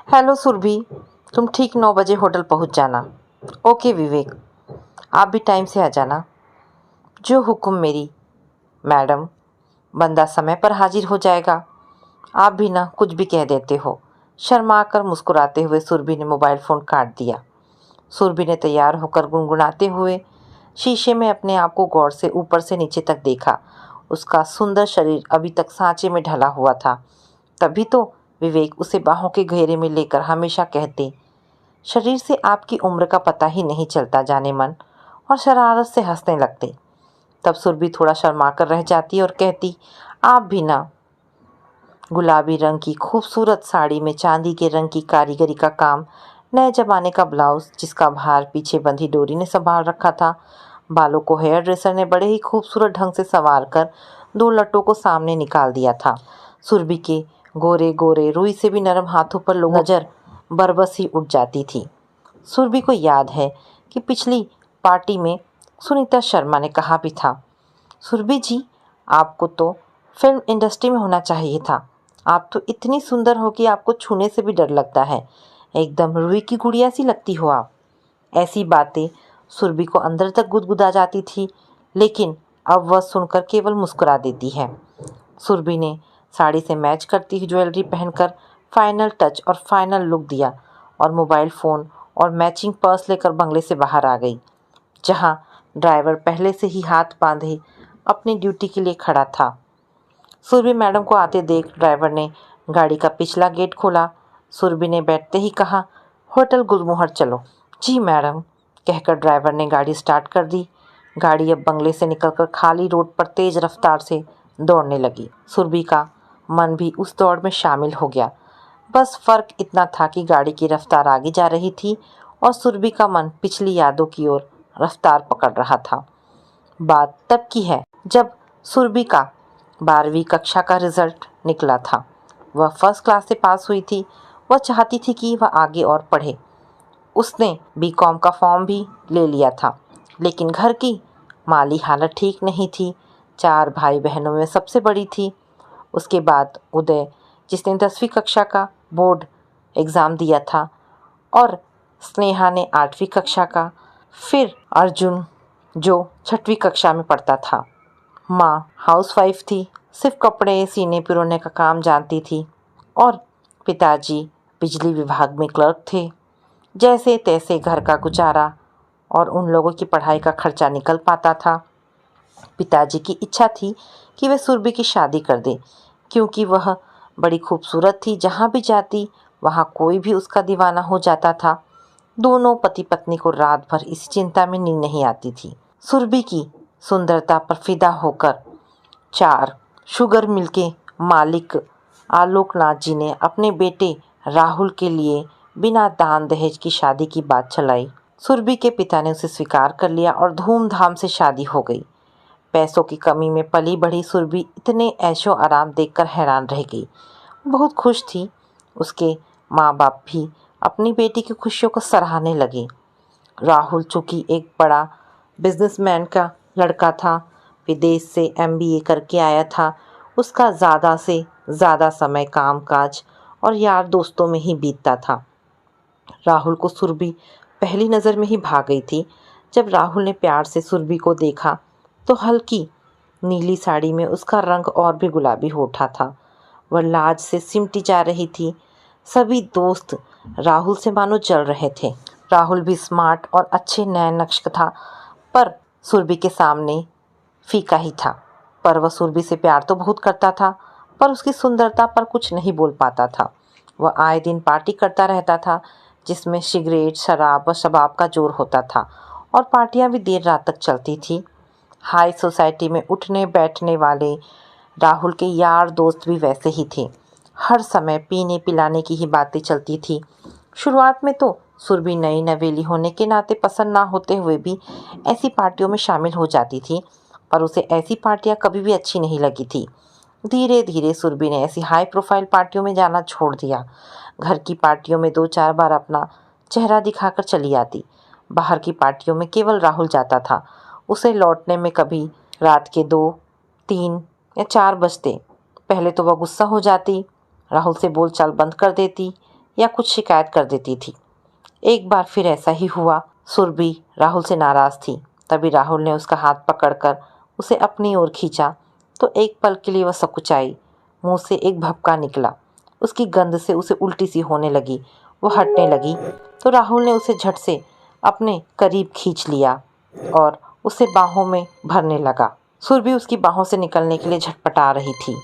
Hello Surabhi, तुम ठीक 9 बजे होटल पहुंच जाना। ओके विवेक, आप भी टाइम से आ जाना। जो हुक्म मेरी मैडम। बंदा समय पर हाजिर हो जाएगा। आप भी ना कुछ भी कह देते हो। शर्मा कर मुस्कुराते हुए सुरभि ने मोबाइल फ़ोन काट दिया। सुरभि ने तैयार होकर गुनगुनाते हुए शीशे में अपने आप को गौर से ऊपर से नीचे तक देखा। उसका सुंदर शरीर अभी तक सांचे में ढला हुआ था। तभी तो विवेक उसे बाहों के घेरे में लेकर हमेशा कहते, शरीर से आपकी उम्र का पता ही नहीं चलता जाने मन, और शरारत से हंसने लगते। तब सुरभि थोड़ा शर्मा कर रह जाती और कहती, आप भी ना। गुलाबी रंग की खूबसूरत साड़ी में चांदी के रंग की कारीगरी का काम, नए जमाने का ब्लाउज जिसका भार पीछे बंधी डोरी ने संभाल रखा था। बालों को हेयर ड्रेसर ने बड़े ही खूबसूरत ढंग से संवार कर 2 लट्टों को सामने निकाल दिया था। सुरभि के गोरे गोरे रुई से भी नरम हाथों पर लोगों नजर बरबस ही उठ जाती थी। सुरभि को याद है कि पिछली पार्टी में सुनीता शर्मा ने कहा भी था, सुरभि जी, आपको तो फिल्म इंडस्ट्री में होना चाहिए था। आप तो इतनी सुंदर हो कि आपको छूने से भी डर लगता है। एकदम रुई की गुड़िया सी लगती हो आप। ऐसी बातें सुरभि को अंदर तक गुदगुदा जाती थी, लेकिन अब वह सुनकर केवल मुस्कुरा देती है। सुरभि ने साड़ी से मैच करती हुई ज्वेलरी पहनकर फाइनल टच और फाइनल लुक दिया और मोबाइल फ़ोन और मैचिंग पर्स लेकर बंगले से बाहर आ गई, जहां ड्राइवर पहले से ही हाथ बांधे अपनी ड्यूटी के लिए खड़ा था। सुरभि मैडम को आते देख ड्राइवर ने गाड़ी का पिछला गेट खोला। सुरभि ने बैठते ही कहा, होटल गुलमोहर चलो। जी मैडम, कहकर ड्राइवर ने गाड़ी स्टार्ट कर दी। गाड़ी अब बंगले से निकलकर खाली रोड पर तेज रफ्तार से दौड़ने लगी। सुरभि का मन भी उस दौड़ में शामिल हो गया। बस फर्क इतना था कि गाड़ी की रफ्तार आगे जा रही थी और सुरभि का मन पिछली यादों की ओर रफ्तार पकड़ रहा था। बात तब की है जब सुरभि का 12वीं कक्षा का रिजल्ट निकला था। वह फर्स्ट क्लास से पास हुई थी। वह चाहती थी कि वह आगे और पढ़े। उसने बीकॉम का फॉर्म भी ले लिया था, लेकिन घर की माली हालत ठीक नहीं थी। 4 भाई बहनों में सबसे बड़ी थी। उसके बाद उदय, जिसने 10वीं कक्षा का बोर्ड एग्ज़ाम दिया था, और स्नेहा ने 8वीं कक्षा का, फिर अर्जुन जो 6वीं कक्षा में पढ़ता था। माँ हाउसवाइफ थी, सिर्फ कपड़े सीने पिरोने का काम जानती थी, और पिताजी बिजली विभाग में क्लर्क थे। जैसे तैसे घर का गुजारा और उन लोगों की पढ़ाई का खर्चा निकल पाता था। पिताजी की इच्छा थी कि वे सुरभि की शादी कर दे, क्योंकि वह बड़ी खूबसूरत थी। जहाँ भी जाती वहाँ कोई भी उसका दीवाना हो जाता था। दोनों पति पत्नी को रात भर इसी चिंता में नींद नहीं आती थी। सुरभि की सुंदरता पर फिदा होकर 4 शुगर मिल के मालिक आलोकनाथ जी ने अपने बेटे राहुल के लिए बिना दान दहेज की शादी की बात चलाई। सुरभि के पिता ने उसे स्वीकार कर लिया और धूमधाम से शादी हो गई। पैसों की कमी में पली बढ़ी सुरभि इतने ऐशो आराम देखकर हैरान रह गई। बहुत खुश थी। उसके माँ बाप भी अपनी बेटी की खुशियों को सराहने लगे। राहुल चूँकि एक बड़ा बिजनेसमैन का लड़का था, विदेश से एमबीए करके आया था, उसका ज़्यादा से ज़्यादा समय कामकाज और यार दोस्तों में ही बीतता था। राहुल को सुरभि पहली नज़र में ही भा गई थी। जब राहुल ने प्यार से सुरभि को देखा तो हल्की नीली साड़ी में उसका रंग और भी गुलाबी हो उठा था। वह लाज से सिमटी जा रही थी। सभी दोस्त राहुल से मानो जल रहे थे। राहुल भी स्मार्ट और अच्छे नए नक्श था, पर सुरभि के सामने फीका ही था। पर वह सुरभि से प्यार तो बहुत करता था, पर उसकी सुंदरता पर कुछ नहीं बोल पाता था। वह आए दिन पार्टी करता रहता था, जिसमें सिगरेट, शराब व शबाब का जोर होता था, और पार्टियां भी देर रात तक चलती थी। हाई सोसाइटी में उठने बैठने वाले राहुल के यार दोस्त भी वैसे ही थे। हर समय पीने पिलाने की ही बातें चलती थी। शुरुआत में तो सुरभि नई नवेली होने के नाते पसंद ना होते हुए भी ऐसी पार्टियों में शामिल हो जाती थी, पर उसे ऐसी पार्टियां कभी भी अच्छी नहीं लगी थी। धीरे धीरे सुरभि ने ऐसी हाई प्रोफाइल पार्टियों में जाना छोड़ दिया। घर की पार्टियों में 2-4 बार अपना चेहरा दिखाकर चली आती। बाहर की पार्टियों में केवल राहुल जाता था। उसे लौटने में कभी रात के 2, 3 या 4 बजते। पहले तो वह गुस्सा हो जाती, राहुल से बोलचाल बंद कर देती, या कुछ शिकायत कर देती थी। एक बार फिर ऐसा ही हुआ। सुरभि राहुल से नाराज़ थी। तभी राहुल ने उसका हाथ पकड़कर उसे अपनी ओर खींचा तो एक पल के लिए वह सकुचाई। मुंह से एक भपका निकला। उसकी गंध से उसे उल्टी सी होने लगी। वो हटने लगी तो राहुल ने उसे झट से अपने करीब खींच लिया और उसे बाहों में भरने लगा। सुरभि उसकी बाहों से निकलने के लिए झटपटा रही थी।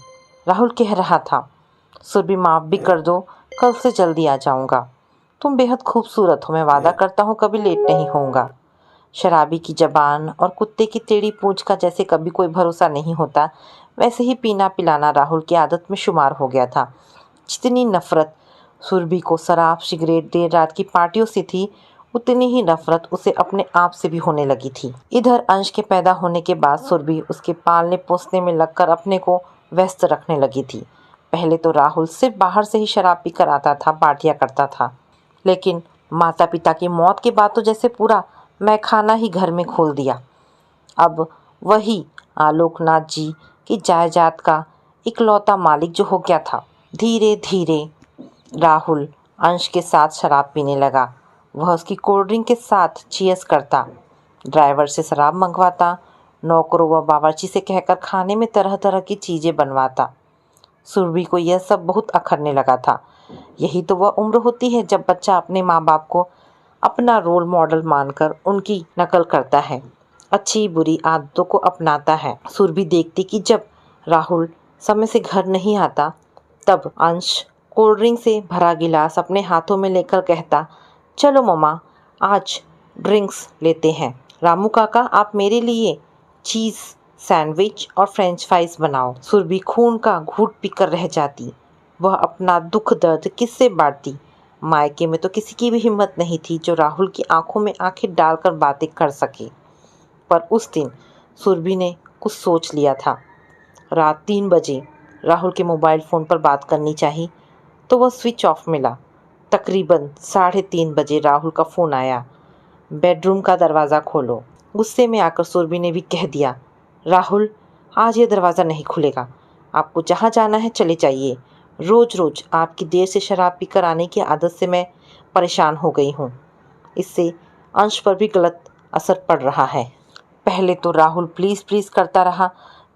राहुल कह रहा था, सुरभि माफ़ भी कर दो, कल से जल्दी आ जाऊंगा। तुम बेहद खूबसूरत हो, मैं वादा करता हूँ कभी लेट नहीं होऊंगा। शराबी की जबान और कुत्ते की टेढ़ी पूंछ का जैसे कभी कोई भरोसा नहीं होता, वैसे ही पीना पिलाना राहुल की आदत में शुमार हो गया था। जितनी नफरत सुरभि को शराब, सिगरेट, देर रात की पार्टियों से थी, उतनी ही नफरत उसे अपने आप से भी होने लगी थी। इधर अंश के पैदा होने के बाद सुरभि उसके पालने पोसने में लगकर अपने को व्यस्त रखने लगी थी। पहले तो राहुल सिर्फ बाहर से ही शराब पीकर आता था, पार्टियां करता था, लेकिन माता पिता की मौत के बाद तो जैसे पूरा मैखाना ही घर में खोल दिया। अब वही आलोकनाथ जी की जायदाद का इकलौता मालिक जो हो गया था। धीरे धीरे राहुल अंश के साथ शराब पीने लगा। वह उसकी कोल्ड ड्रिंक के साथ चीयर्स करता, ड्राइवर से शराब मंगवाता, नौकरों व बावर्ची से कहकर खाने में तरह तरह की चीज़ें बनवाता। सुरभि को यह सब बहुत अखरने लगा था। यही तो वह उम्र होती है जब बच्चा अपने माँ बाप को अपना रोल मॉडल मानकर उनकी नकल करता है, अच्छी बुरी आदतों को अपनाता है। सुरभि देखती कि जब राहुल समय से घर नहीं आता, तब अंश कोल्ड ड्रिंक से भरा गिलास अपने हाथों में लेकर कहता, चलो मम्मा, आज ड्रिंक्स लेते हैं। रामू काका, आप मेरे लिए चीज़ सैंडविच और फ्रेंच फ्राइज बनाओ। सुरभि खून का घूंट पीकर रह जाती। वह अपना दुख दर्द किससे बांटती। मायके में तो किसी की भी हिम्मत नहीं थी जो राहुल की आंखों में आंखें डालकर बातें कर सके। पर उस दिन सुरभि ने कुछ सोच लिया था। रात 3 बजे राहुल के मोबाइल फ़ोन पर बात करनी चाहिए, तो वह स्विच ऑफ मिला। तकरीबन 3:30 बजे राहुल का फ़ोन आया, बेडरूम का दरवाज़ा खोलो। गुस्से में आकर सुरभि ने भी कह दिया, राहुल, आज ये दरवाज़ा नहीं खुलेगा। आपको जहाँ जाना है चले जाइए। रोज़ रोज़ आपकी देर से शराब पीकर आने की आदत से मैं परेशान हो गई हूँ। इससे अंश पर भी गलत असर पड़ रहा है। पहले तो राहुल प्लीज़ प्लीज़ करता रहा,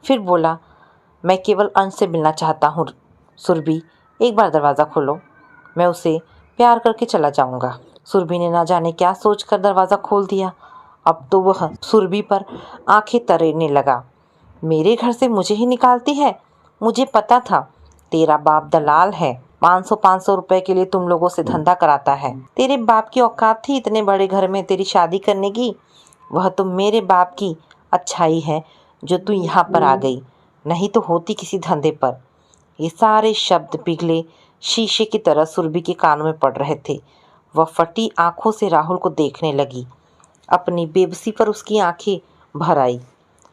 फिर बोला, मैं केवल अंश से मिलना चाहता हूँ। सुरभि, एक बार दरवाज़ा खोलो, मैं उसे प्यार करके चला जाऊँगा। सुरभि ने ना जाने क्या सोचकर दरवाज़ा खोल दिया। अब तो वह सुरभि पर आंखें तरेने लगा। मेरे घर से मुझे ही निकालती है। मुझे पता था तेरा बाप दलाल है, 500 रुपए के लिए तुम लोगों से धंधा कराता है। तेरे बाप की औकात थी इतने बड़े घर में तेरी शादी करने की? वह तो मेरे बाप की अच्छाई है जो तू यहाँ पर आ गई, नहीं तो होती किसी धंधे पर। ये सारे शब्द पिघले शीशे की तरह सुरभि के कानों में पड़ रहे थे। वह फटी आंखों से राहुल को देखने लगी। अपनी बेबसी पर उसकी आंखें भर आई।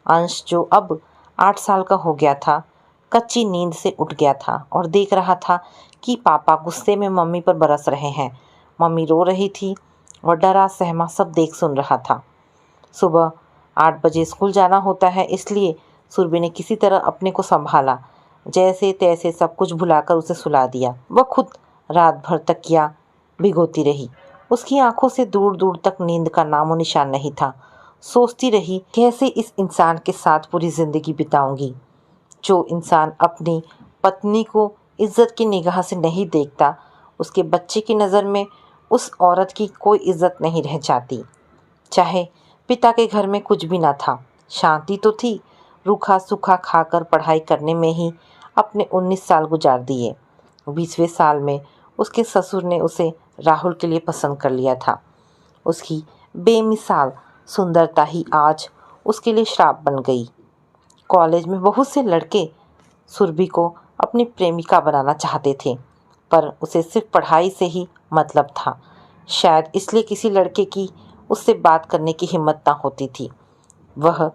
अंश, जो अब 8 साल का हो गया था, कच्ची नींद से उठ गया था और देख रहा था कि पापा गुस्से में मम्मी पर बरस रहे हैं। मम्मी रो रही थी और डरा सहमा सब देख सुन रहा था। सुबह 8 बजे स्कूल जाना होता है, इसलिए सुरभि ने किसी तरह अपने को संभाला। जैसे तैसे सब कुछ भुलाकर उसे सुला दिया। वह खुद रात भर तकिया भिगोती रही। उसकी आंखों से दूर दूर तक नींद का नामो निशान नहीं था। सोचती रही, कैसे इस इंसान के साथ पूरी ज़िंदगी बिताऊंगी। जो इंसान अपनी पत्नी को इज्जत की निगाह से नहीं देखता, उसके बच्चे की नज़र में उस औरत की कोई इज्जत नहीं रह जाती। चाहे पिता के घर में कुछ भी ना था, शांति तो थी। रूखा सूखा खाकर पढ़ाई करने में ही अपने 19 साल गुजार दिए। 20वें साल में उसके ससुर ने उसे राहुल के लिए पसंद कर लिया था। उसकी बेमिसाल सुंदरता ही आज उसके लिए श्राप बन गई। कॉलेज में बहुत से लड़के सुरभि को अपनी प्रेमिका बनाना चाहते थे, पर उसे सिर्फ पढ़ाई से ही मतलब था। शायद इसलिए किसी लड़के की उससे बात करने की हिम्मत ना होती थी। वह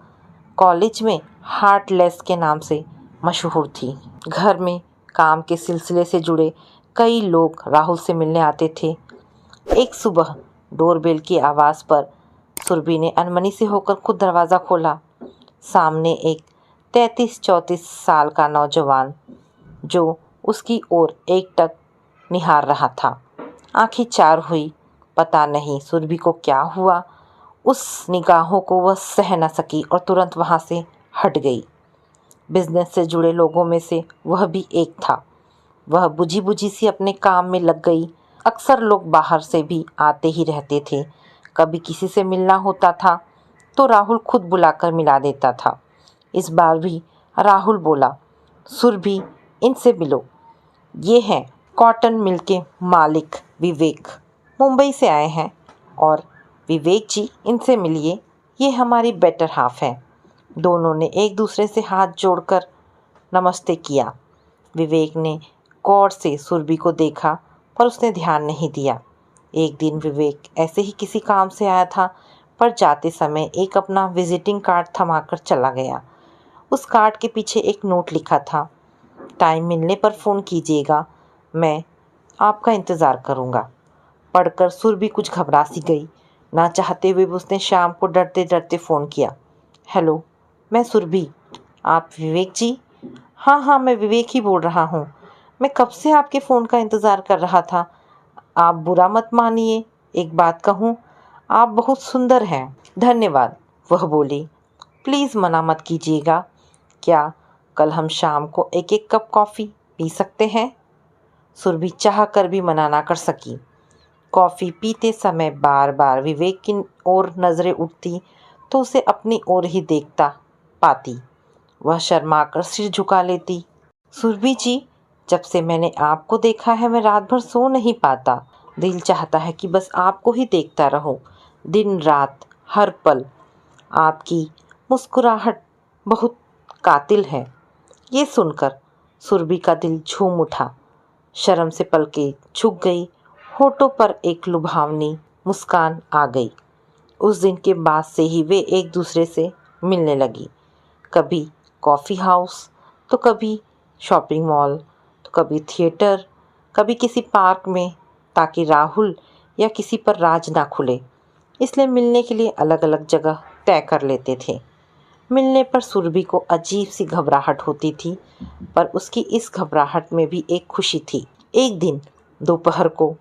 कॉलेज में हार्टलेस के नाम से मशहूर थी। घर में काम के सिलसिले से जुड़े कई लोग राहुल से मिलने आते थे। एक सुबह डोरबेल की आवाज़ पर सुरभि ने अनमनी से होकर खुद दरवाज़ा खोला। सामने एक 33-34 साल का नौजवान जो उसकी ओर एकटक निहार रहा था। आंखें चार हुई। पता नहीं सुरभि को क्या हुआ, उस निगाहों को वह सह न सकी और तुरंत वहाँ से हट गई। बिजनेस से जुड़े लोगों में से वह भी एक था। वह बुझी बुझी सी अपने काम में लग गई। अक्सर लोग बाहर से भी आते ही रहते थे। कभी किसी से मिलना होता था तो राहुल खुद बुलाकर मिला देता था। इस बार भी राहुल बोला, सुरभि, इनसे मिलो। ये हैं कॉटन मिल के मालिक विवेक, मुंबई से आए हैं। और विवेक जी, इनसे मिलिए, ये हमारी बेटर हाफ है। दोनों ने एक दूसरे से हाथ जोड़कर नमस्ते किया। विवेक ने गौर से सुरभि को देखा पर उसने ध्यान नहीं दिया। एक दिन विवेक ऐसे ही किसी काम से आया था, पर जाते समय एक अपना विजिटिंग कार्ड थमाकर चला गया। उस कार्ड के पीछे एक नोट लिखा था, टाइम मिलने पर फ़ोन कीजिएगा, मैं आपका इंतज़ार करूँगा। पढ़कर सुरभि कुछ घबरा सी गई। ना चाहते हुए भी उसने शाम को डरते डरते फ़ोन किया। हेलो, मैं सुरभि। आप विवेक जी? हाँ हाँ, मैं विवेक ही बोल रहा हूँ। मैं कब से आपके फ़ोन का इंतज़ार कर रहा था। आप बुरा मत मानिए, एक बात कहूँ, आप बहुत सुंदर हैं। धन्यवाद, वह बोली। प्लीज़ मना मत कीजिएगा। क्या कल हम शाम को एक एक कप कॉफ़ी पी सकते हैं? सुरभि चाह कर भी मना ना कर सकी। कॉफ़ी पीते समय बार बार विवेक की ओर नज़रें उठती तो उसे अपनी ओर ही देखता पाती। वह शर्माकर सिर झुका लेती। सुरभि जी, जब से मैंने आपको देखा है मैं रात भर सो नहीं पाता। दिल चाहता है कि बस आपको ही देखता रहूं, दिन रात हर पल। आपकी मुस्कुराहट बहुत कातिल है। ये सुनकर सुरभि का दिल झूम उठा। शर्म से पलकें झुक गई, होठों पर एक लुभावनी मुस्कान आ गई। उस दिन के बाद से ही वे एक दूसरे से मिलने लगी। कभी कॉफ़ी हाउस, तो कभी शॉपिंग मॉल, तो कभी थिएटर, कभी किसी पार्क में, ताकि राहुल या किसी पर राज ना खुले, इसलिए मिलने के लिए अलग अलग जगह तय कर लेते थे। मिलने पर सुरभि को अजीब सी घबराहट होती थी, पर उसकी इस घबराहट में भी एक खुशी थी। एक दिन दोपहर को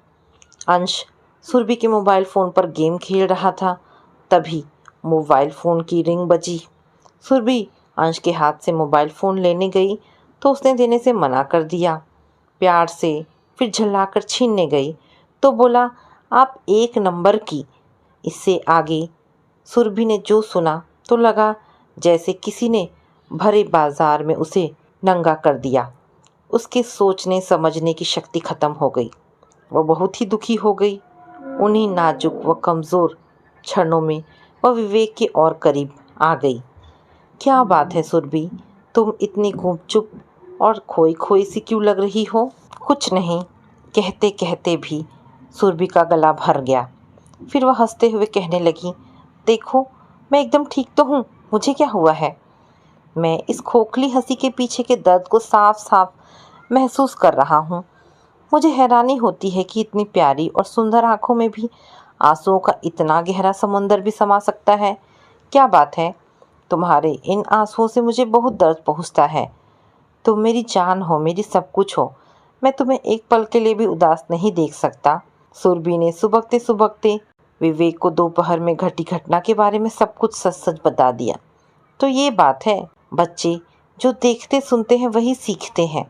अंश सुरभि के मोबाइल फ़ोन पर गेम खेल रहा था। तभी मोबाइल फ़ोन की रिंग बजी। सुरभि अंश के हाथ से मोबाइल फ़ोन लेने गई तो उसने देने से मना कर दिया। प्यार से फिर झल्लाकर छीनने गई तो बोला, आप एक नंबर की। इससे आगे सुरभि ने जो सुना तो लगा जैसे किसी ने भरे बाजार में उसे नंगा कर दिया। उसके सोचने समझने की शक्ति खत्म हो गई। वह बहुत ही दुखी हो गई। उन्हीं नाजुक व कमज़ोर क्षणों में वह विवेक के और करीब आ गई। क्या बात है सुरभि, तुम इतनी गुपचुप और खोई खोई सी क्यों लग रही हो? कुछ नहीं, कहते कहते भी सुरभि का गला भर गया। फिर वह हंसते हुए कहने लगी, देखो, मैं एकदम ठीक तो हूँ, मुझे क्या हुआ है? मैं इस खोखली हंसी के पीछे के दर्द को साफ साफ महसूस कर रहा हूँ। मुझे हैरानी होती है कि इतनी प्यारी और सुंदर आंखों में भी आंसुओं का इतना गहरा समुंदर भी समा सकता है। क्या बात है, तुम्हारे इन आंसुओं से मुझे बहुत दर्द पहुँचता है। तुम मेरी जान हो, मेरी सब कुछ हो। मैं तुम्हें एक पल के लिए भी उदास नहीं देख सकता। सुरभि ने सुबकते सुबकते विवेक को दोपहर में घटी घटना के बारे में सब कुछ सच सच बता दिया। तो ये बात है, बच्चे जो देखते सुनते हैं वही सीखते हैं।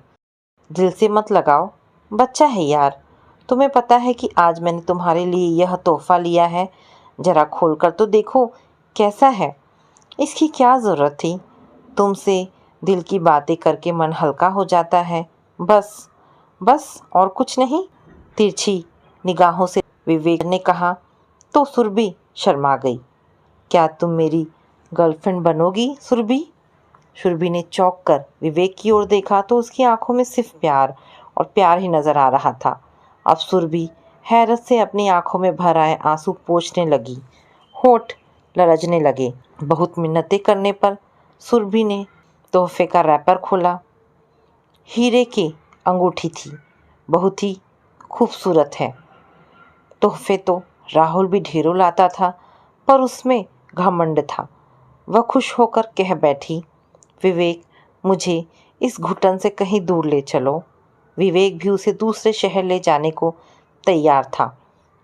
दिल से मत लगाओ, बच्चा है यार। तुम्हें पता है कि आज मैंने तुम्हारे लिए यह तोहफा लिया है, जरा खोल कर तो देखो कैसा है। इसकी क्या ज़रूरत थी? तुमसे दिल की बातें करके मन हल्का हो जाता है। बस बस और कुछ नहीं। तिरछी निगाहों से विवेक ने कहा तो सुरभि शर्मा गई। क्या तुम मेरी गर्लफ्रेंड बनोगी सुरभि? सुरभि ने चौंक कर विवेक की ओर देखा तो उसकी आंखों में सिर्फ प्यार और प्यार ही नजर आ रहा था। अब सुरभि हैरत से अपनी आंखों में भर आए आंसू पोंछने लगी। होठ लरजने लगे। बहुत मिन्नतें करने पर सुरभि ने तोहफे का रैपर खोला। हीरे की अंगूठी थी, बहुत ही खूबसूरत है। तोहफे तो राहुल भी ढेरों लाता था, पर उसमें घमंड था। वह खुश होकर कह बैठी, विवेक, मुझे इस घुटन से कहीं दूर ले चलो। विवेक भी उसे दूसरे शहर ले जाने को तैयार था।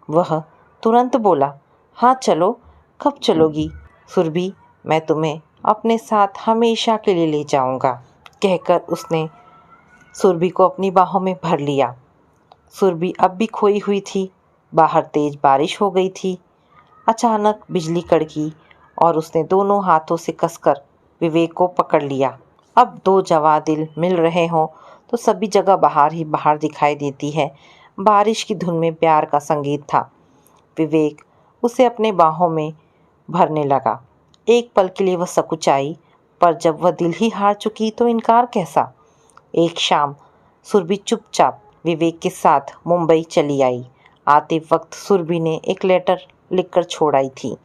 वह तुरंत बोला, हाँ चलो, कब चलोगी? सुरभि, मैं तुम्हें अपने साथ हमेशा के लिए ले जाऊंगा, कहकर उसने सुरभि को अपनी बाहों में भर लिया। सुरभि अब भी खोई हुई थी। बाहर तेज बारिश हो गई थी। अचानक बिजली कड़की और उसने दोनों हाथों से कसकर विवेक को पकड़ लिया। अब दो जवां दिल मिल रहे हों तो सभी जगह बाहर ही बाहर दिखाई देती है। बारिश की धुन में प्यार का संगीत था। विवेक उसे अपने बाहों में भरने लगा। एक पल के लिए वह सकुचाई, पर जब वह दिल ही हार चुकी तो इनकार कैसा। एक शाम सुरभि चुपचाप विवेक के साथ मुंबई चली आई। आते वक्त सुरभि ने एक लेटर लिखकर छोड़ आई थी।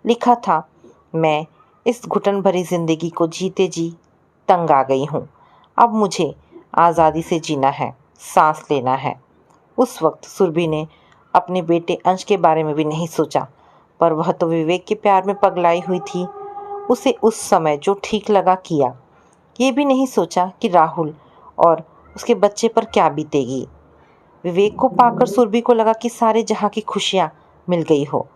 लिखा था, मैं इस घुटन भरी जिंदगी को जीते जी तंग आ गई हूँ। अब मुझे आज़ादी से जीना है, सांस लेना है। उस वक्त सुरभि ने अपने बेटे अंश के बारे में भी नहीं सोचा, पर वह तो विवेक के प्यार में पगलाई हुई थी। उसे उस समय जो ठीक लगा किया। ये भी नहीं सोचा कि राहुल और उसके बच्चे पर क्या बीतेगी। विवेक को पाकर सुरभि को लगा कि सारे जहाँ की खुशियाँ मिल गई हो।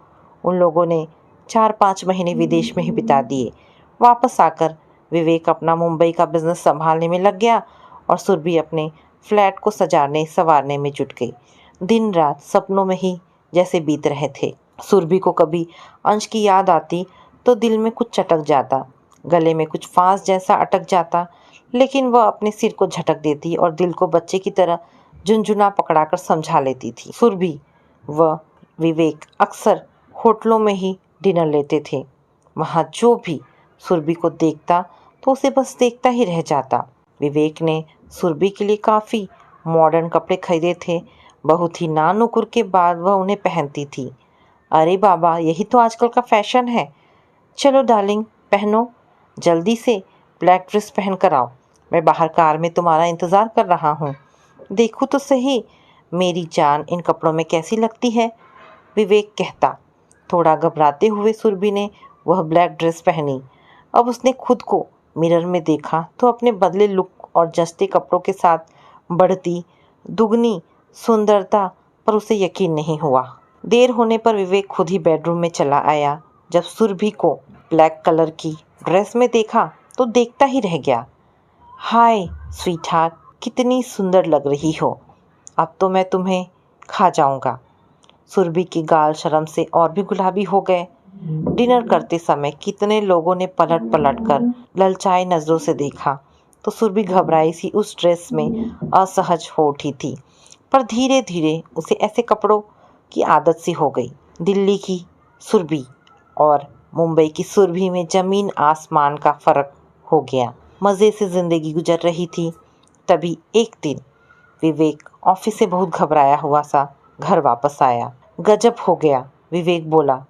उन लोगों ने 4-5 महीने विदेश में ही बिता दिए। वापस आकर विवेक अपना मुंबई का बिजनेस संभालने में लग गया और सुरभि अपने फ्लैट को सजाने संवारने में जुट गई। दिन रात सपनों में ही जैसे बीत रहे थे। सुरभि को कभी अंश की याद आती तो दिल में कुछ चटक जाता, गले में कुछ फांस जैसा अटक जाता, लेकिन वह अपने सिर को झटक देती और दिल को बच्चे की तरह झुनझुना पकड़ाकर समझा लेती थी। सुरभि व विवेक अक्सर होटलों में ही डिनर लेते थे। वहाँ जो भी सुरभि को देखता तो उसे बस देखता ही रह जाता। विवेक ने सुरभि के लिए काफ़ी मॉडर्न कपड़े खरीदे थे। बहुत ही नानुकुर के बाद वह उन्हें पहनती थी। अरे बाबा, यही तो आजकल का फैशन है। चलो डार्लिंग, पहनो, जल्दी से ब्लैक ड्रेस पहन कर आओ। मैं बाहर कार में तुम्हारा इंतज़ार कर रहा हूँ। देखो तो सही मेरी जान इन कपड़ों में कैसी लगती है, विवेक कहता। थोड़ा घबराते हुए सुरभि ने वह ब्लैक ड्रेस पहनी। अब उसने खुद को मिरर में देखा तो अपने बदले लुक और जचते कपड़ों के साथ बढ़ती दुगनी सुंदरता पर उसे यकीन नहीं हुआ। देर होने पर विवेक खुद ही बेडरूम में चला आया। जब सुरभि को ब्लैक कलर की ड्रेस में देखा तो देखता ही रह गया। हाय स्वीटहार्ट, कितनी सुंदर लग रही हो। अब तो मैं तुम्हें खा जाऊंगा। सुरभि के गाल शर्म से और भी गुलाबी हो गए। डिनर करते समय कितने लोगों ने पलट पलट कर ललचाई नज़रों से देखा तो सुरभि घबराई सी उस ड्रेस में असहज हो उठी थी। पर धीरे धीरे उसे ऐसे कपड़ों की आदत सी हो गई। दिल्ली की सुरभि और मुंबई की सुरभि में ज़मीन आसमान का फ़र्क हो गया। मज़े से ज़िंदगी गुजर रही थी। तभी एक दिन विवेक ऑफिस से बहुत घबराया हुआ सा घर वापस आया। गजब हो गया, विवेक बोला।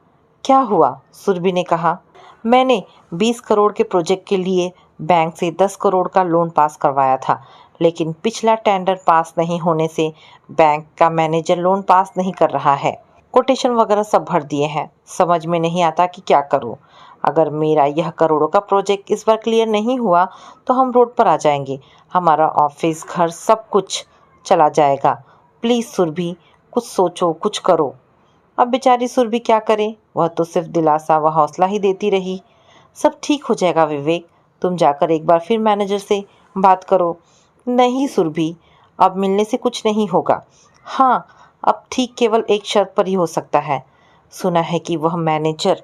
क्या हुआ? सुरभि ने कहा। मैंने 20 करोड़ के प्रोजेक्ट के लिए बैंक से 10 करोड़ का लोन पास करवाया था, लेकिन पिछला टेंडर पास नहीं होने से बैंक का मैनेजर लोन पास नहीं कर रहा है। कोटेशन वगैरह सब भर दिए हैं। समझ में नहीं आता कि क्या करूं। अगर मेरा यह करोड़ों का प्रोजेक्ट इस बार क्लियर नहीं हुआ तो हम रोड पर आ जाएंगे। हमारा ऑफिस, घर, सब कुछ चला जाएगा। प्लीज़ सुरभि, कुछ सोचो, कुछ करो। अब बेचारी सुरभि क्या करे। वह तो सिर्फ दिलासा व हौसला ही देती रही। सब ठीक हो जाएगा विवेक, तुम जाकर एक बार फिर मैनेजर से बात करो। नहीं सुरभि, अब मिलने से कुछ नहीं होगा। हाँ, अब ठीक केवल एक शर्त पर ही हो सकता है। सुना है कि वह मैनेजर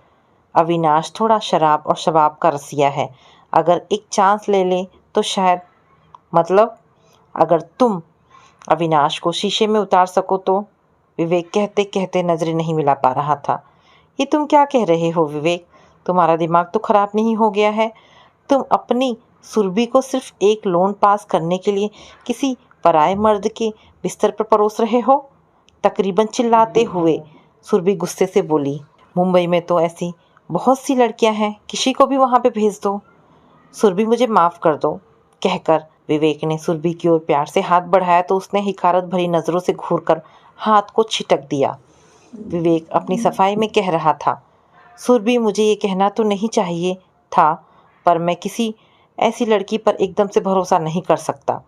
अविनाश थोड़ा शराब और शबाब का रसिया है। अगर एक चांस ले ले तो शायद, मतलब अगर तुम अविनाश को शीशे में उतार सको तो। विवेक कहते कहते नजरें नहीं मिला पा रहा था। ये तुम क्या कह रहे हो विवेक? तुम्हारा दिमाग तो खराब नहीं हो गया है? तुम अपनी सुरभि को सिर्फ एक लोन पास करने के लिए किसी पराये मर्द के बिस्तर पर परोस रहे हो? तकरीबन चिल्लाते हुए सुरभि गुस्से से बोली। मुंबई में तो ऐसी बहुत सी लड़कियां हैं, किसी को भी वहां पे भेज दो। सुरभि, मुझे माफ़ कर दो, कहकर विवेक ने सुरभि की ओर प्यार से हाथ बढ़ाया तो उसने हिकारत भरी नज़रों से घूरकर हाथ को छिटक दिया। विवेक अपनी सफाई में कह रहा था, सुरभि, मुझे ये कहना तो नहीं चाहिए था, पर मैं किसी ऐसी लड़की पर एकदम से भरोसा नहीं कर सकता।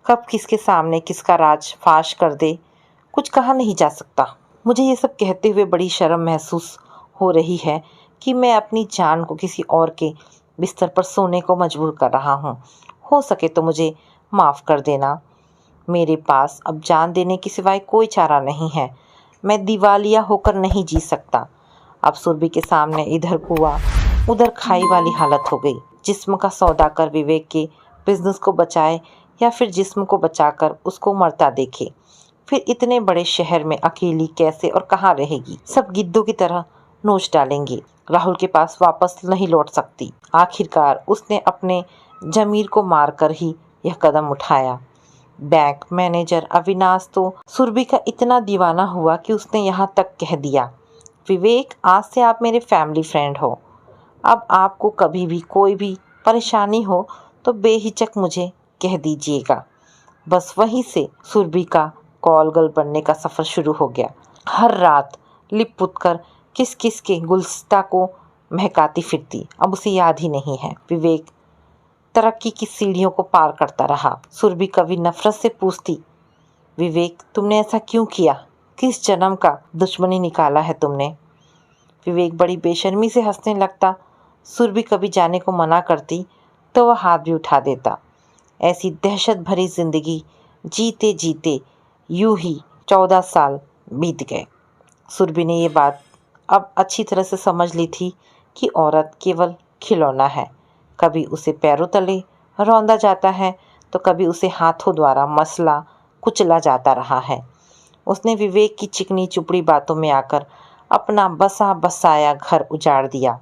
कब किसके सामने किसका राज फाश कर दे कुछ कहा नहीं जा सकता। मुझे ये सब कहते हुए बड़ी शर्म महसूस हो रही है कि मैं अपनी जान को किसी और के बिस्तर पर सोने को मजबूर कर रहा हूँ। हो सके तो मुझे माफ़ कर देना। मेरे पास अब जान देने के सिवाय कोई चारा नहीं है। मैं दिवालिया होकर नहीं जी सकता। अब सुरभि के सामने इधर कुआं उधर खाई वाली हालत हो गई। जिस्म का सौदा कर विवेक के बिजनेस को बचाए या फिर जिस्म को बचाकर उसको मरता देखे। फिर इतने बड़े शहर में अकेली कैसे और कहाँ रहेगी? सब गिद्धों की तरह नोच डालेंगे। राहुल के पास वापस नहीं लौट सकती। आखिरकार उसने अपने जमीर को मारकर ही यह कदम उठाया। बैंक मैनेजर अविनाश तो सुरभि का इतना दीवाना हुआ कि उसने यहाँ तक कह दिया, विवेक, आज से आप मेरे फैमिली फ्रेंड हो। अब आपको कभी भी कोई भी परेशानी हो तो बेहिचक मुझे कह दीजिएगा। बस वहीं से सुरभि का कॉल गर्ल बनने का सफ़र शुरू हो गया। हर रात लिप पुत कर किस किस के गुलस्ता को महकाती फिरती। अब उसे याद ही नहीं है। विवेक तरक्की की सीढ़ियों को पार करता रहा। सुरभि कभी नफरत से पूछती, विवेक, तुमने ऐसा क्यों किया? किस जन्म का दुश्मनी निकाला है तुमने? विवेक बड़ी बेशर्मी से हंसने लगता। सुरभि कभी जाने को मना करती तो वह हाथ भी उठा देता। ऐसी दहशत भरी जिंदगी जीते जीते यूं ही 14 साल बीत गए। सुरभि ने ये बात अब अच्छी तरह से समझ ली थी कि औरत केवल खिलौना है। कभी उसे पैरों तले रौंदा जाता है तो कभी उसे हाथों द्वारा मसला कुचला जाता रहा है। उसने विवेक की चिकनी चुपड़ी बातों में आकर अपना बसा बसाया घर उजाड़ दिया।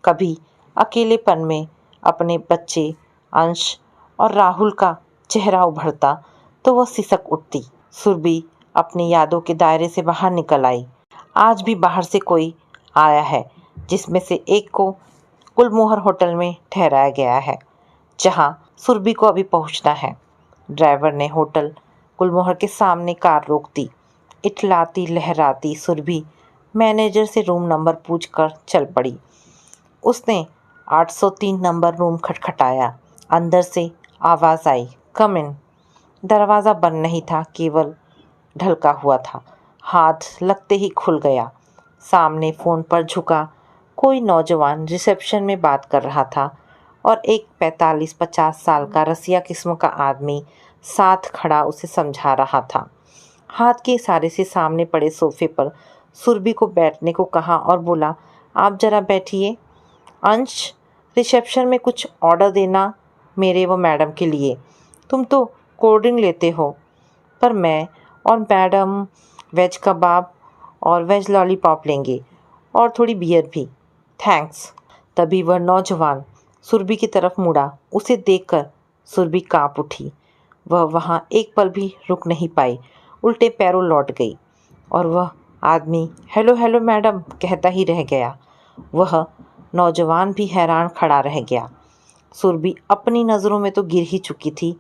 कभी अकेलेपन में अपने बच्चे अंश और राहुल का चेहरा उभरता तो वह सिसक उठती। सुरभि अपनी यादों के दायरे से बाहर निकल आई। आज भी बाहर से कोई आया है, जिसमें से एक को गुलमोहर होटल में ठहराया गया है, जहां सुरभि को अभी पहुंचना है। ड्राइवर ने होटल गुलमोहर के सामने कार रोक दी। इठलाती लहराती सुरभि मैनेजर से रूम नंबर पूछकर चल पड़ी। उसने 803 नंबर रूम खटखटाया। अंदर से आवाज़ आई, कम इन। दरवाज़ा बंद नहीं था, केवल ढलका हुआ था। हाथ लगते ही खुल गया। सामने फ़ोन पर झुका कोई नौजवान रिसेप्शन में बात कर रहा था और एक 45-50 साल का रसिया किस्म का आदमी साथ खड़ा उसे समझा रहा था। हाथ के इशारे से सामने पड़े सोफे पर सुरभि को बैठने को कहा और बोला, आप ज़रा बैठिए। अंश, रिसेप्शन में कुछ ऑर्डर देना मेरे व मैडम के लिए। तुम तो कोल्ड ड्रिंक लेते हो, पर मैं और मैडम वेज कबाब और वेज लॉलीपॉप लेंगे और थोड़ी बियर भी। थैंक्स। तभी वह नौजवान सुरभि की तरफ मुड़ा। उसे देखकर सुरभि काँप उठी। वह वहाँ एक पल भी रुक नहीं पाई, उल्टे पैरों लौट गई और वह आदमी हेलो हेलो मैडम कहता ही रह गया। वह नौजवान भी हैरान खड़ा रह गया। सुरभि अपनी नज़रों में तो गिर ही चुकी थी।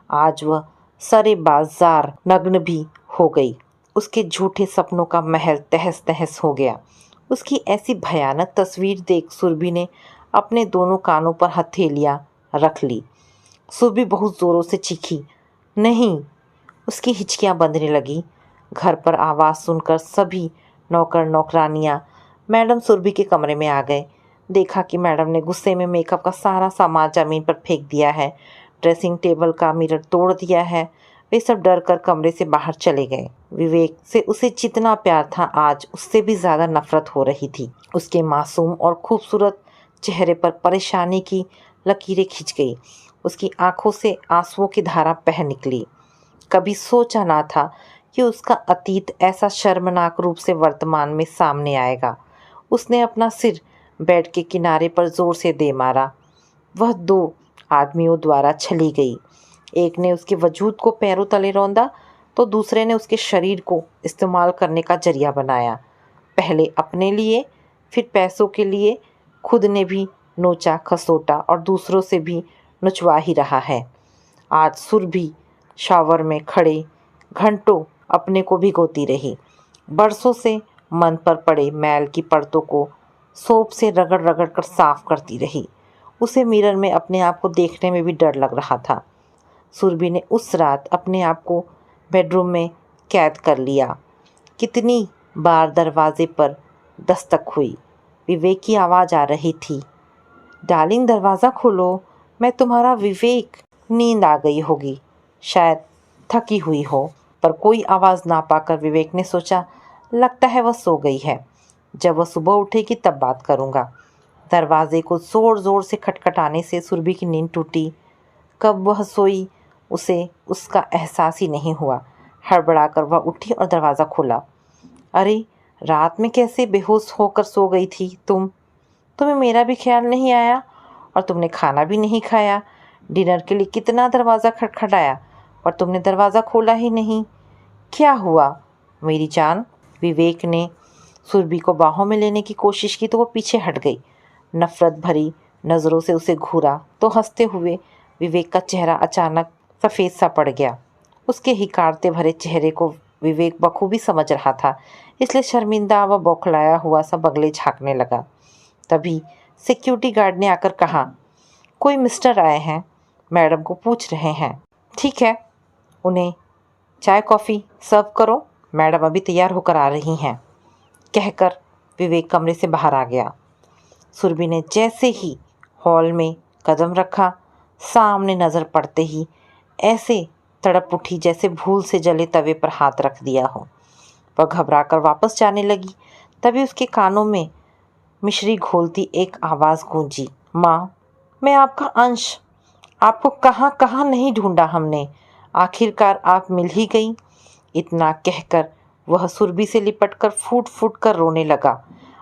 आज वह सरे बाजार नग्न भी हो गई। उसके झूठे सपनों का महल तहस नहस हो गया। उसकी ऐसी भयानक तस्वीर देख सुरभि ने अपने दोनों कानों पर हथेलियां रख ली। सुरभि बहुत ज़ोरों से चीखी, नहीं। उसकी हिचकियां बंधने लगी। घर पर आवाज़ सुनकर सभी नौकर नौकरानियां मैडम सुरभि के कमरे में आ गए। देखा कि मैडम ने गुस्से में मेकअप का सारा सामान ज़मीन पर फेंक दिया है, ड्रेसिंग टेबल का मिरर तोड़ दिया है। वे सब डर कर कमरे से बाहर चले गए। विवेक से उसे जितना प्यार था, आज उससे भी ज़्यादा नफरत हो रही थी। उसके मासूम और खूबसूरत चेहरे पर परेशानी की लकीरें खिंच गई। उसकी आंखों से आंसुओं की धारा बह निकली। कभी सोचा ना था कि उसका अतीत ऐसा शर्मनाक रूप से वर्तमान में सामने आएगा। उसने अपना सिर बेड के किनारे पर जोर से दे मारा। वह 2 आदमियों द्वारा छली गई। एक ने उसके वजूद को पैरों तले रौंदा तो दूसरे ने उसके शरीर को इस्तेमाल करने का जरिया बनाया। पहले अपने लिए, फिर पैसों के लिए। खुद ने भी नोचा खसोटा और दूसरों से भी नुचवा ही रहा है। आज सुरभि शावर में खड़े घंटों अपने को भिगोती रही। बरसों से मन पर पड़े मैल की परतों को सोप से रगड़ रगड़ कर साफ करती रही। उसे मिरर में अपने आप को देखने में भी डर लग रहा था। सुरभि ने उस रात अपने आप को बेडरूम में कैद कर लिया। कितनी बार दरवाजे पर दस्तक हुई। विवेक की आवाज़ आ रही थी, डार्लिंग दरवाज़ा खोलो, मैं तुम्हारा विवेक। नींद आ गई होगी, शायद थकी हुई हो, पर कोई आवाज़ ना पाकर विवेक ने सोचा, लगता है वह सो गई है। जब वह सुबह उठेगी तब बात करूँगा। दरवाजे को ज़ोर ज़ोर से खटखटाने से सुरभि की नींद टूटी। कब वह सोई उसे उसका एहसास ही नहीं हुआ। हड़बड़ाकर वह उठी और दरवाज़ा खोला। अरे, रात में कैसे बेहोश होकर सो गई थी तुम? तुम्हें मेरा भी ख्याल नहीं आया और तुमने खाना भी नहीं खाया। डिनर के लिए कितना दरवाज़ा खटखटाया पर तुमने दरवाज़ा खोला ही नहीं। क्या हुआ मेरी जान? विवेक ने सुरभि को बाहों में लेने की कोशिश की तो वो पीछे हट गई। नफ़रत भरी नज़रों से उसे घूरा तो हंसते हुए विवेक का चेहरा अचानक सफ़ेद सा पड़ गया। उसके हिकारते भरे चेहरे को विवेक बखूबी समझ रहा था, इसलिए शर्मिंदा व बौखलाया हुआ सा बगले झाँकने लगा। तभी सिक्योरिटी गार्ड ने आकर कहा, कोई मिस्टर आए हैं, मैडम को पूछ रहे हैं। ठीक है, उन्हें चाय कॉफ़ी सर्व करो, मैडम अभी तैयार होकर आ रही हैं, कहकर विवेक कमरे से बाहर आ गया। सुरभि ने जैसे ही हॉल में कदम रखा, सामने नज़र पड़ते ही ऐसे तड़प उठी जैसे भूल से जले तवे पर हाथ रख दिया हो। वह घबराकर वापस जाने लगी, तभी उसके कानों में मिश्री घोलती एक आवाज़ गूंजी, माँ, मैं आपका अंश, आपको कहाँ कहाँ नहीं ढूंढा हमने, आखिरकार आप मिल ही गई। इतना कहकर वह सुरभि से लिपटकर फूट फूट कर रोने लगा।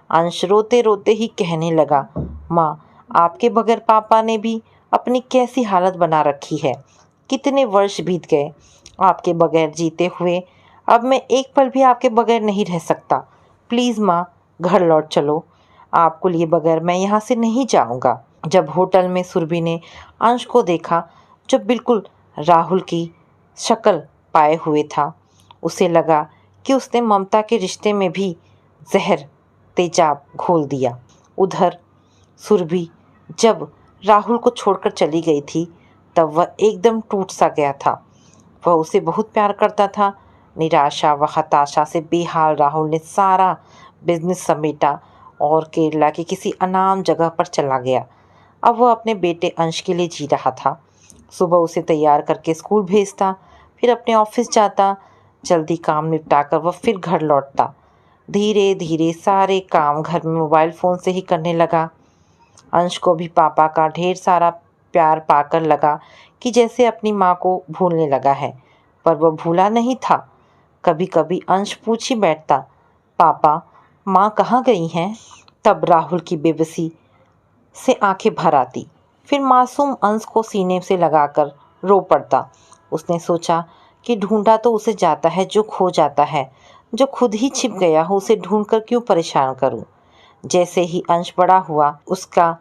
अंश रोते रोते ही कहने लगा, माँ, आपके बगैर पापा ने भी अपनी कैसी हालत बना रखी है। कितने वर्ष बीत गए आपके बगैर जीते हुए, अब मैं एक पल भी आपके बगैर नहीं रह सकता। प्लीज़ माँ, घर लौट चलो, आपको लिए बगैर मैं यहाँ से नहीं जाऊँगा। जब होटल में सुरभि ने अंश को देखा जो बिल्कुल राहुल की शक्ल पाए हुए था, उसे लगा कि उसने ममता के रिश्ते में भी जहर तेजाब घोल दिया। उधर सुरभि जब राहुल को छोड़कर चली गई थी तब वह एकदम टूट सा गया था। वह उसे बहुत प्यार करता था। निराशा व हताशा से बेहाल राहुल ने सारा बिजनेस समेटा और केरला की किसी अनाम जगह पर चला गया। अब वह अपने बेटे अंश के लिए जी रहा था। सुबह उसे तैयार करके स्कूल भेजता, फिर अपने ऑफिस जाता, जल्दी काम निपटाकर वह फिर घर लौटता। धीरे धीरे सारे काम घर में मोबाइल फ़ोन से ही करने लगा। अंश को भी पापा का ढेर सारा प्यार पाकर लगा कि जैसे अपनी माँ को भूलने लगा है, पर वह भूला नहीं था। कभी कभी अंश पूछ ही बैठता, पापा, माँ कहाँ गई हैं? तब राहुल की बेबसी से आंखें भर आती। फिर मासूम अंश को सीने से लगाकर रो पड़ता। उसने सोचा कि ढूंढा तो उसे जाता है जो खो जाता है, जो खुद ही छिप गया हो उसे ढूंढकर क्यों परेशान करूं। जैसे ही अंश बड़ा हुआ, उसका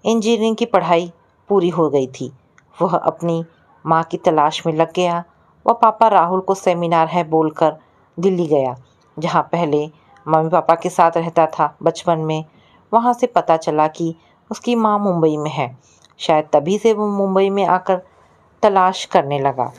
इंजीनियरिंग की पढ़ाई पूरी हो गई थी। वह अपनी माँ की तलाश में लग गया। वह पापा राहुल को सेमिनार है बोलकर दिल्ली गया, जहाँ पहले मम्मी पापा के साथ रहता था बचपन में। वहाँ से पता चला कि उसकी माँ मुंबई में है। शायद तभी से वो मुंबई में आकर तलाश करने लगा।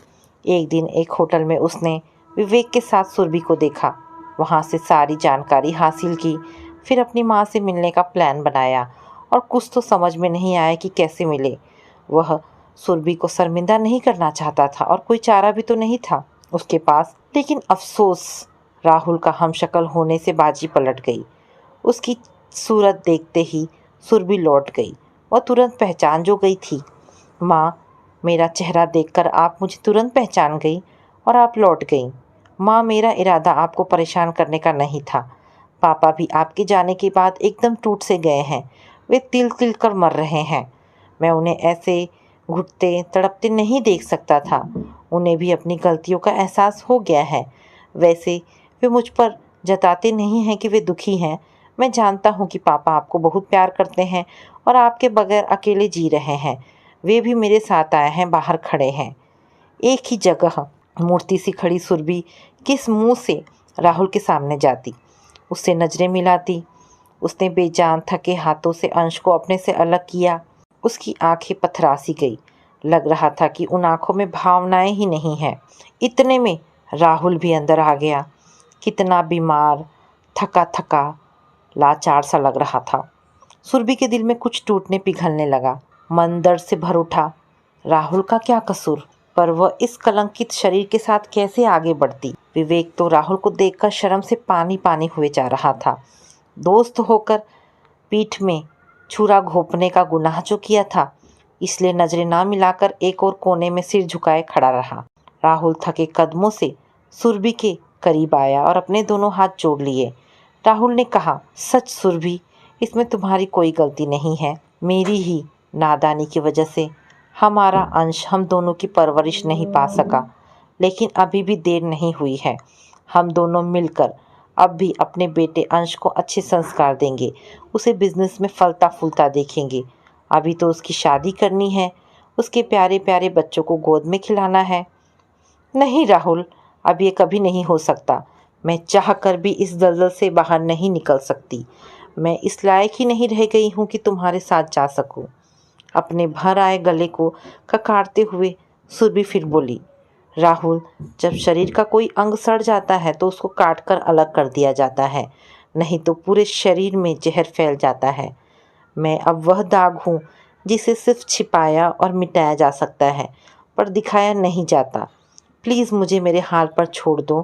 एक दिन एक होटल में उसने विवेक के साथ सुरभि को देखा। वहाँ से सारी जानकारी हासिल की, फिर अपनी माँ से मिलने का प्लान बनाया और कुछ तो समझ में नहीं आया कि कैसे मिले। वह सुरभि को शर्मिंदा नहीं करना चाहता था और कोई चारा भी तो नहीं था उसके पास, लेकिन अफसोस राहुल का हमशक्ल होने से बाजी पलट गई। उसकी सूरत देखते ही सुरभि लौट गई। वह तुरंत पहचान जो गई थी। माँ, मेरा चेहरा देखकर आप मुझे तुरंत पहचान गई और आप लौट गई। माँ, मेरा इरादा आपको परेशान करने का नहीं था। पापा भी आपके जाने के बाद एकदम टूट से गए हैं। वे तिल तिल कर मर रहे हैं। मैं उन्हें ऐसे घुटते तड़पते नहीं देख सकता था। उन्हें भी अपनी गलतियों का एहसास हो गया है। वैसे वे मुझ पर जताते नहीं हैं कि वे दुखी हैं। मैं जानता हूँ कि पापा आपको बहुत प्यार करते हैं और आपके बगैर अकेले जी रहे हैं। वे भी मेरे साथ आए हैं, बाहर खड़े हैं। एक ही जगह मूर्ति सी खड़ी सुरभि किस मुंह से राहुल के सामने जाती, उससे नज़रें मिलाती। उसने बेजान थके हाथों से अंश को अपने से अलग किया। उसकी आंखें पथरासी गई। लग रहा था कि उन आंखों में भावनाएं ही नहीं हैं। इतने में राहुल भी अंदर आ गया। कितना बीमार, थका थका, लाचार सा लग रहा था। सुरभि के दिल में कुछ टूटने पिघलने लगा। मन दर्द से भर उठा। राहुल का क्या कसूर, पर वह इस कलंकित शरीर के साथ कैसे आगे बढ़ती। विवेक तो राहुल को देखकर शर्म से पानी पानी हुए जा रहा था। दोस्त होकर पीठ में छुरा घोंपने का गुनाह जो किया था, इसलिए नजरें ना मिलाकर एक और कोने में सिर झुकाए खड़ा रहा। राहुल थके कदमों से सुरभि के करीब आया और अपने दोनों हाथ जोड़ लिए। राहुल ने कहा, सच सुरभि, इसमें तुम्हारी कोई गलती नहीं है। मेरी ही नादानी की वजह से हमारा अंश हम दोनों की परवरिश नहीं पा सका, लेकिन अभी भी देर नहीं हुई है। हम दोनों मिलकर अब भी अपने बेटे अंश को अच्छे संस्कार देंगे, उसे बिजनेस में फलता फूलता देखेंगे। अभी तो उसकी शादी करनी है, उसके प्यारे प्यारे बच्चों को गोद में खिलाना है। नहीं राहुल, अब ये कभी नहीं हो सकता। मैं चाह कर भी इस दलदल से बाहर नहीं निकल सकती। मैं इस लायक ही नहीं रह गई हूँ कि तुम्हारे साथ जा सकूँ। अपने भर आए गले को ककारते हुए सुरभि फिर बोली, राहुल, जब शरीर का कोई अंग सड़ जाता है तो उसको काट कर अलग कर दिया जाता है, नहीं तो पूरे शरीर में जहर फैल जाता है। मैं अब वह दाग हूँ जिसे सिर्फ छिपाया और मिटाया जा सकता है, पर दिखाया नहीं जाता। प्लीज़ मुझे मेरे हाल पर छोड़ दो।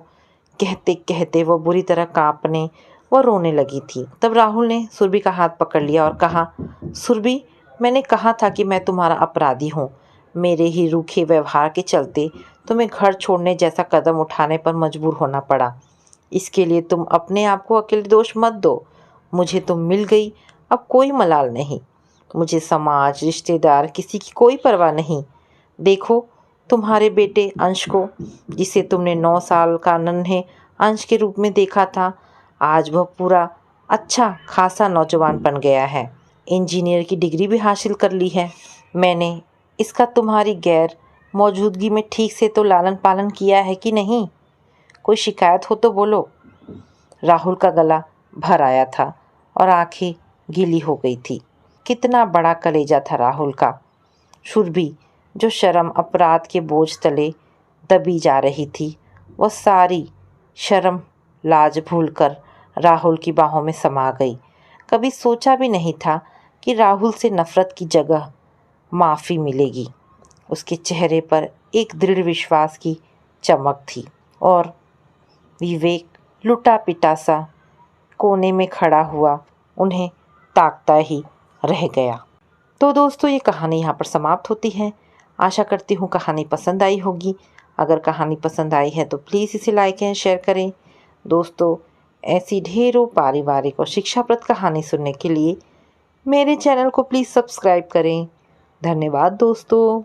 कहते कहते वह बुरी तरह कांपने व रोने लगी थी। तब राहुल ने सुरभि का हाथ पकड़ लिया और कहा, सुरभि, मैंने कहा था कि मैं तुम्हारा अपराधी हूँ। मेरे ही रूखे व्यवहार के चलते तुम्हें घर छोड़ने जैसा कदम उठाने पर मजबूर होना पड़ा। इसके लिए तुम अपने आप को अकेले दोष मत दो। मुझे तुम मिल गई, अब कोई मलाल नहीं। मुझे समाज, रिश्तेदार, किसी की कोई परवाह नहीं। देखो तुम्हारे बेटे अंश को, जिसे तुमने 9 साल का नन्हे अंश के रूप में देखा था, आज वह पूरा अच्छा खासा नौजवान बन गया है। इंजीनियर की डिग्री भी हासिल कर ली है। मैंने इसका तुम्हारी गैर मौजूदगी में ठीक से तो लालन पालन किया है कि नहीं? कोई शिकायत हो तो बोलो। राहुल का गला भर आया था और आंखें गीली हो गई थी। कितना बड़ा कलेजा था राहुल का। सुरभि, जो शर्म अपराध के बोझ तले दबी जा रही थी, वह सारी शर्म लाज भूलकर राहुल की बाहों में समा गई। कभी सोचा भी नहीं था कि राहुल से नफरत की जगह माफ़ी मिलेगी। उसके चेहरे पर एक दृढ़ विश्वास की चमक थी और विवेक लुटा पिटा सा कोने में खड़ा हुआ उन्हें ताकता ही रह गया। तो दोस्तों, ये कहानी यहाँ पर समाप्त होती है। आशा करती हूँ कहानी पसंद आई होगी। अगर कहानी पसंद आई है तो प्लीज़ इसे लाइक एंड शेयर करें। दोस्तों, ऐसी ढेरों पारिवारिक और शिक्षाप्रद कहानी सुनने के लिए मेरे चैनल को प्लीज़ सब्सक्राइब करें। धन्यवाद दोस्तों।